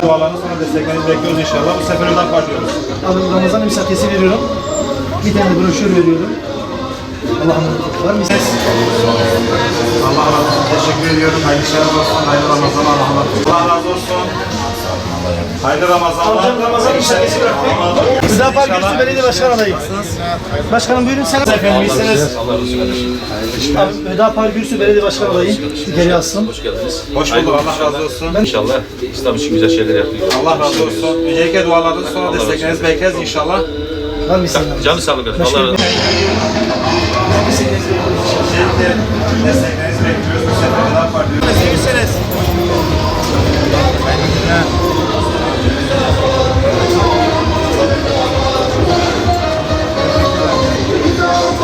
Dualarını sonra desteklerinizi bekliyoruz inşallah. Bu sefer öden başlıyoruz. Ramazan misafiyesi veriyorum. Bir tane de broşür veriyorum. Allah'a emanet var mısınız? Allah razı olsun. Teşekkür ediyorum. Hayırlı işler olsun. Hayırlı Ramazan. Allah razı olsun. Hayırlı Ramazanlar. Amcam Ramazan misafiyesi bıraktı. Gıda Park Üstü Belediye Başkan adayım. Başkanım buyurun sen. Efendim iyisiniz. Gıda Park Üstü Belediye Başkan adayım. Geri alsın. Hoş geldiniz. Hoş bulduk. Allah razı olsun. İnşallah İslam için güzel şeyler yapıyoruz. Allah razı olsun. Öncelikle dualarınızı sonra desteklerinizi bekleriz inşallah. Var mı istedim? Canı sağlık efendim. Allah razı olsun. Öncelikle desteklerinizi bekliyoruz. Bu sefer öden başlıyoruz. İyi misiniz?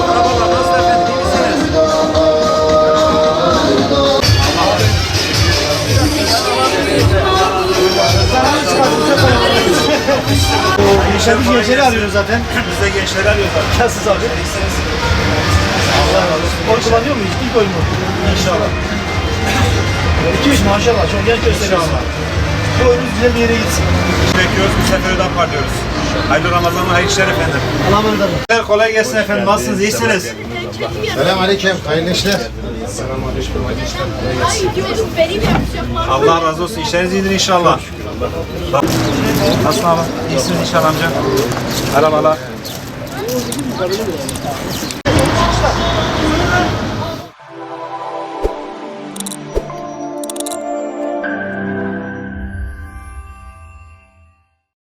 Merhabalar, nasıl efendim? İyi misiniz? Biz gençleri arıyoruz zaten. Biz de gençleri arıyoruz abi. Şanssız abi. Allah razı olsun. Oy kullanıyor muyuz? İlk oy mu? İnşallah. 2-3 maşallah. Çok genç gösteriyor ama. Bu oyunuz güzel bir yere gitsin. Bekliyoruz. Bu sefer öden başlıyoruz. Hayırlı Ramazanlar, hayırlı işler efendim. Allah'a emanet olun. Kolay gelsin efendim. Nasılsınız? İyisiniz? Selamünaleyküm. Hayırlı işler. Ay diyorum vereyim yapacağım. Allah razı olsun. İşleriniz iyidir inşallah. Nasılsın abi? İyisin inşallah amca. Merhabalar.